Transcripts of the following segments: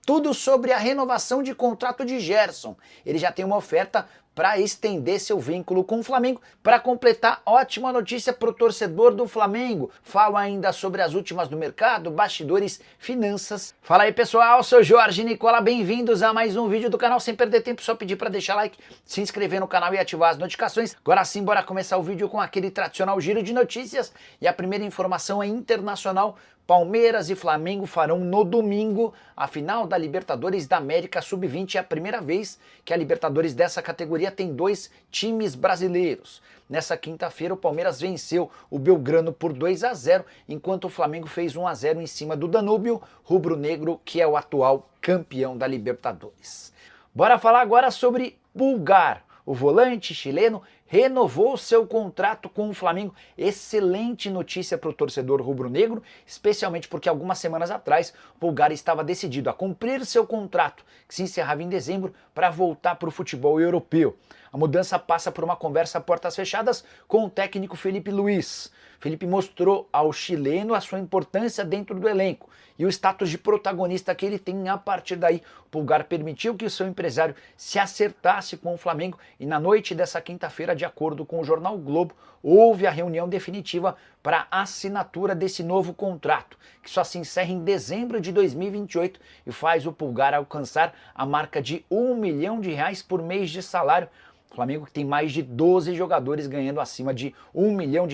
tudo sobre a renovação de contrato de Gerson. Ele já tem uma oferta para estender seu vínculo com o Flamengo. Para completar, ótima notícia para o torcedor do Flamengo. Falo ainda sobre as últimas do mercado, bastidores, finanças. Fala aí pessoal, sou Jorge Nicola, bem-vindos a mais um vídeo do canal. Sem perder tempo, só pedir para deixar like, se inscrever no canal e ativar as notificações. Agora sim, bora começar o vídeo com aquele tradicional giro de notícias. E a primeira informação é internacional. Palmeiras e Flamengo farão no domingo a final da Libertadores da América Sub-20. É a primeira vez que a Libertadores dessa categoria tem dois times brasileiros. Nessa quinta-feira o Palmeiras venceu o Belgrano por 2-0, enquanto o Flamengo fez 1-0 em cima do Danúbio rubro-negro, que é o atual campeão da Libertadores. Bora falar agora sobre Pulgar. O volante chileno renovou seu contrato com o Flamengo. Excelente notícia para o torcedor rubro-negro, especialmente porque algumas semanas atrás o Pulgar estava decidido a cumprir seu contrato, que se encerrava em dezembro, para voltar para o futebol europeu. A mudança passa por uma conversa a portas fechadas com o técnico Felipe Luiz. Felipe mostrou ao chileno a sua importância dentro do elenco e o status de protagonista que ele tem. A partir daí, o Pulgar permitiu que o seu empresário se acertasse com o Flamengo e na noite dessa quinta-feira, de acordo com o jornal o Globo, houve a reunião definitiva para a assinatura desse novo contrato, que só se encerra em dezembro de 2028 e faz o Pulgar alcançar a marca de R$1 milhão por mês de salário. O Flamengo tem mais de 12 jogadores ganhando acima de R$1 milhão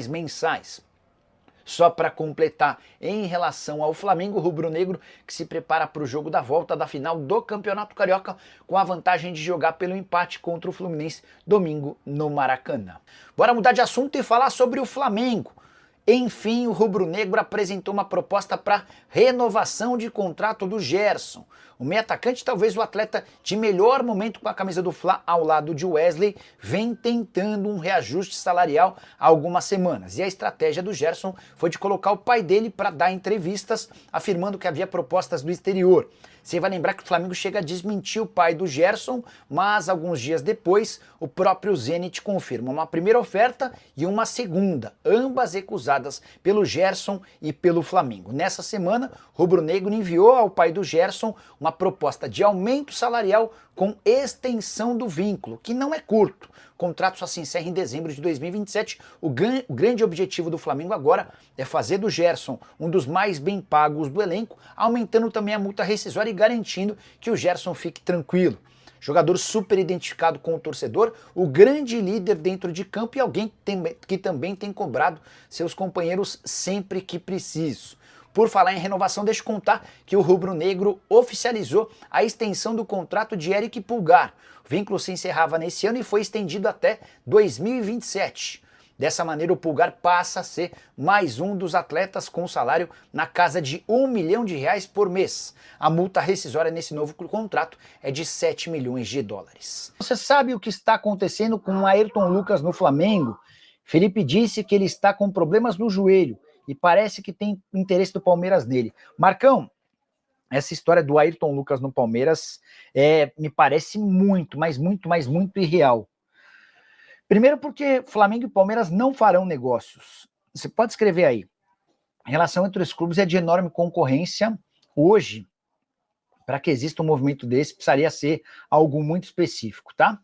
mensais. Só para completar, em relação ao Flamengo rubro-negro, que se prepara para o jogo da volta da final do Campeonato Carioca, com a vantagem de jogar pelo empate contra o Fluminense domingo no Maracanã. Bora mudar de assunto e falar sobre o Flamengo. Enfim, o rubro-negro apresentou uma proposta para renovação de contrato do Gerson. O meio atacante, talvez o atleta de melhor momento com a camisa do Fla ao lado de Wesley, vem tentando um reajuste salarial há algumas semanas. E a estratégia do Gerson foi de colocar o pai dele para dar entrevistas, afirmando que havia propostas do exterior. Você vai lembrar que o Flamengo chega a desmentir o pai do Gerson, mas alguns dias depois o próprio Zenit confirma uma primeira oferta e uma segunda, ambas recusadas pelo Gerson e pelo Flamengo. Nessa semana, o rubro-negro enviou ao pai do Gerson uma proposta de aumento salarial com extensão do vínculo, que não é curto. O contrato só se encerra em dezembro de 2027. O grande objetivo do Flamengo agora é fazer do Gerson um dos mais bem pagos do elenco, aumentando também a multa rescisória e garantindo que o Gerson fique tranquilo. Jogador super identificado com o torcedor, o grande líder dentro de campo e alguém que também tem cobrado seus companheiros sempre que preciso. Por falar em renovação, deixa eu contar que o rubro-negro oficializou a extensão do contrato de Eric Pulgar. O vínculo se encerrava nesse ano e foi estendido até 2027. Dessa maneira, o Pulgar passa a ser mais um dos atletas com salário na casa de R$1 milhão por mês. A multa rescisória nesse novo contrato é de US$7 milhões. Você sabe o que está acontecendo com o Ayrton Lucas no Flamengo? Felipe disse que ele está com problemas no joelho e parece que tem interesse do Palmeiras nele. Marcão, essa história do Ayrton Lucas no Palmeiras me parece muito, mas muito irreal. Primeiro porque Flamengo e Palmeiras não farão negócios. Você pode escrever aí. A relação entre os clubes é de enorme concorrência. Hoje, para que exista um movimento desse, precisaria ser algo muito específico, tá?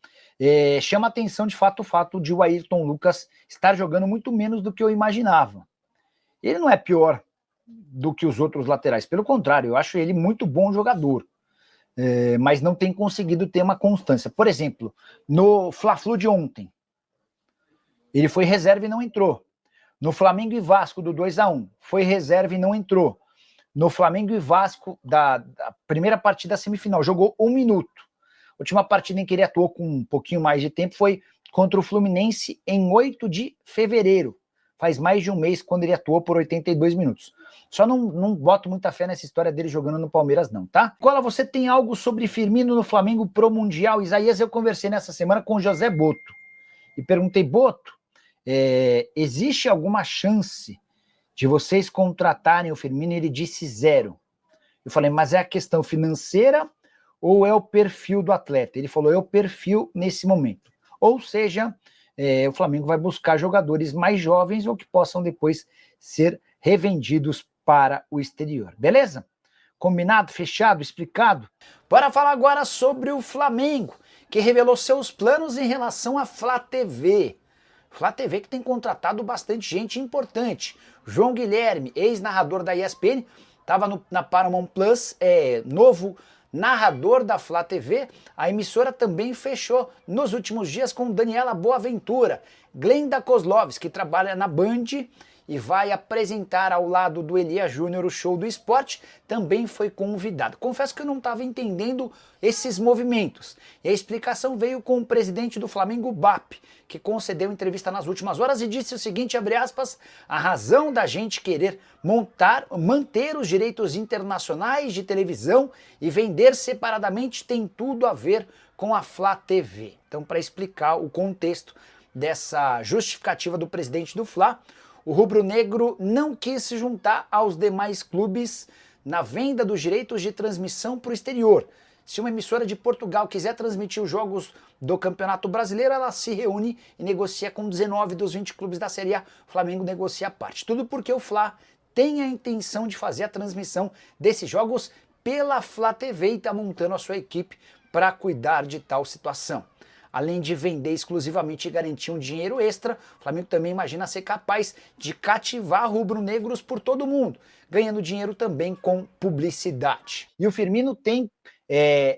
Chama atenção de fato o fato de o Ayrton Lucas estar jogando muito menos do que eu imaginava. Ele não é pior do que os outros laterais, pelo contrário, eu acho ele muito bom jogador, mas não tem conseguido ter uma constância. Por exemplo, no Fla-Flu de ontem, ele foi reserva e não entrou. No Flamengo e Vasco do 2-1, foi reserva e não entrou. No Flamengo e Vasco da primeira partida da semifinal, jogou 1 minuto. A última partida em que ele atuou com um pouquinho mais de tempo foi contra o Fluminense em 8 de fevereiro. Faz mais de um mês quando ele atuou por 82 minutos. Só não boto muita fé nessa história dele jogando no Palmeiras não, tá? Cola, você tem algo sobre Firmino no Flamengo pro Mundial? Isaías, eu conversei nessa semana com o José Boto e perguntei, Boto, existe alguma chance de vocês contratarem o Firmino? Ele disse 0. Eu falei, mas é a questão financeira ou é o perfil do atleta? Ele falou, é o perfil nesse momento. Ou seja, o Flamengo vai buscar jogadores mais jovens ou que possam depois ser revendidos para o exterior. Beleza? Combinado, fechado, explicado? Bora falar agora sobre o Flamengo, que revelou seus planos em relação à Flá TV. Flá TV que tem contratado bastante gente importante. João Guilherme, ex-narrador da ESPN, estava na Paramount Plus, novo narrador da Flá TV. A emissora também fechou nos últimos dias com Daniela Boaventura. Glenda Kozlovski, que trabalha na Band e vai apresentar ao lado do Elia Júnior o Show do Esporte, também foi convidado. Confesso que eu não estava entendendo esses movimentos. E a explicação veio com o presidente do Flamengo, BAP, que concedeu entrevista nas últimas horas e disse o seguinte, abre aspas, a razão da gente querer manter os direitos internacionais de televisão e vender separadamente tem tudo a ver com a Flá TV. Então, para explicar o contexto dessa justificativa do presidente do Fla, o rubro-negro não quis se juntar aos demais clubes na venda dos direitos de transmissão para o exterior. Se uma emissora de Portugal quiser transmitir os jogos do Campeonato Brasileiro, ela se reúne e negocia com 19 dos 20 clubes da Série A. O Flamengo negocia a parte. Tudo porque o Fla tem a intenção de fazer a transmissão desses jogos pela Flá TV e está montando a sua equipe para cuidar de tal situação. Além de vender exclusivamente e garantir um dinheiro extra, o Flamengo também imagina ser capaz de cativar rubro-negros por todo o mundo, ganhando dinheiro também com publicidade. E o Firmino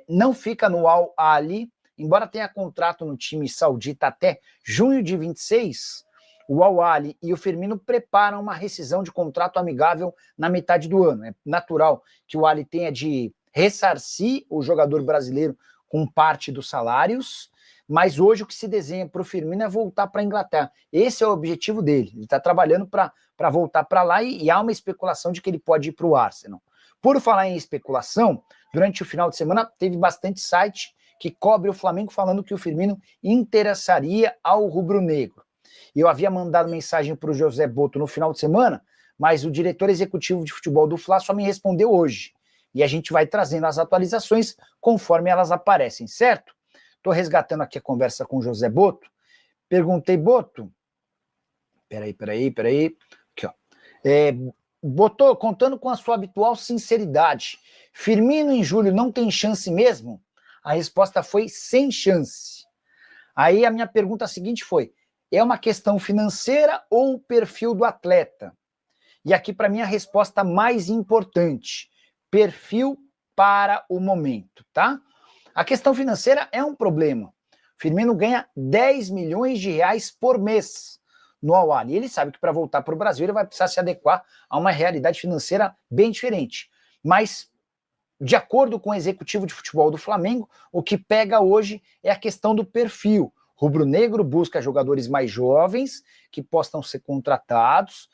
não fica no Al Ahly, embora tenha contrato no time saudita até junho de 26, o Al Ahly e o Firmino preparam uma rescisão de contrato amigável na metade do ano. É natural que o Ahly tenha de ressarcir o jogador brasileiro com parte dos salários, mas hoje o que se desenha para o Firmino é voltar para a Inglaterra. Esse é o objetivo dele. Ele está trabalhando para voltar para lá e há uma especulação de que ele pode ir para o Arsenal. Por falar em especulação, durante o final de semana teve bastante site que cobre o Flamengo falando que o Firmino interessaria ao rubro-negro. E eu havia mandado mensagem para o José Boto no final de semana, mas o diretor executivo de futebol do Fla só me respondeu hoje. E a gente vai trazendo as atualizações conforme elas aparecem, certo? Estou resgatando aqui a conversa com o José Boto. Perguntei, Boto... Peraí. Aqui, ó. Boto, contando com a sua habitual sinceridade, Firmino em julho não tem chance mesmo? A resposta foi sem chance. Aí a minha pergunta seguinte foi, é uma questão financeira ou o perfil do atleta? E aqui para mim a resposta mais importante, perfil para o momento, tá? A questão financeira é um problema. Firmino ganha 10 milhões de reais por mês no Al Ahly. Ele sabe que para voltar para o Brasil ele vai precisar se adequar a uma realidade financeira bem diferente. Mas, de acordo com o executivo de futebol do Flamengo, o que pega hoje é a questão do perfil. Rubro-negro busca jogadores mais jovens que possam ser contratados,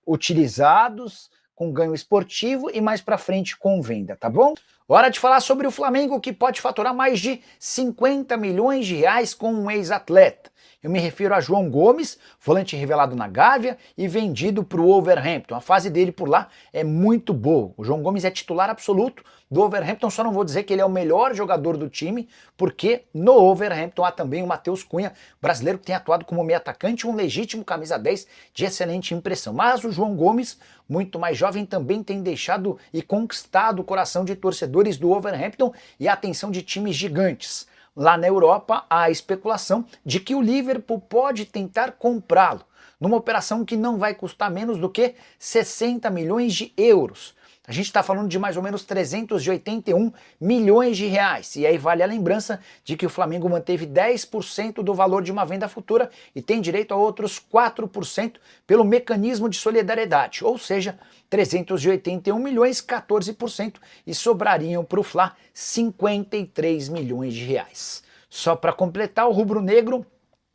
utilizados, com ganho esportivo e mais para frente com venda, tá bom? Hora de falar sobre o Flamengo, que pode faturar mais de 50 milhões de reais com um ex-atleta. Eu me refiro a João Gomes, volante revelado na Gávea e vendido para o Wolverhampton. A fase dele por lá é muito boa. O João Gomes é titular absoluto do Wolverhampton, só não vou dizer que ele é o melhor jogador do time, porque no Wolverhampton há também o Matheus Cunha, brasileiro que tem atuado como meio atacante, um legítimo camisa 10 de excelente impressão. Mas o João Gomes, muito mais jovem, também tem deixado e conquistado o coração de torcedores do Wolverhampton e a atenção de times gigantes. Lá na Europa, há a especulação de que o Liverpool pode tentar comprá-lo, numa operação que não vai custar menos do que 60 milhões de euros. A gente está falando de mais ou menos 381 milhões de reais. E aí vale a lembrança de que o Flamengo manteve 10% do valor de uma venda futura e tem direito a outros 4% pelo mecanismo de solidariedade. Ou seja, 381 milhões, 14%, e sobrariam para o Fla 53 milhões de reais. Só para completar, o rubro-negro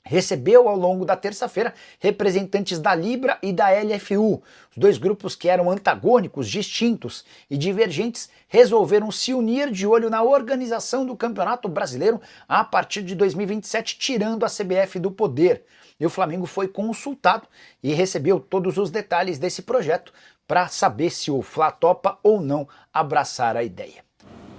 recebeu ao longo da terça-feira representantes da Libra e da LFU. Os dois grupos que eram antagônicos, distintos e divergentes resolveram se unir de olho na organização do Campeonato Brasileiro a partir de 2027, tirando a CBF do poder. E o Flamengo foi consultado e recebeu todos os detalhes desse projeto para saber se o Fla topa ou não abraçar a ideia.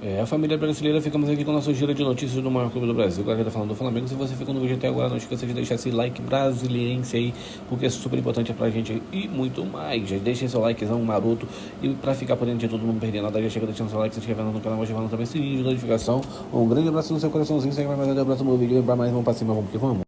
A família brasileira, ficamos aqui com o nosso giro de notícias do maior clube do Brasil. Agora tá falando do Flamengo. Se você ficou no vídeo até agora, não esqueça de deixar esse like brasiliense aí, porque é super importante pra gente e muito mais. Já deixa seu likezão maroto e pra ficar por dentro de tudo, não perder nada, já chega deixando seu like, se inscrevendo no canal, ativando também o sininho de notificação. Um grande abraço no seu coraçãozinho, segue mais um abraço no vídeo e pra mais, vamos pra cima, vamos que vamos.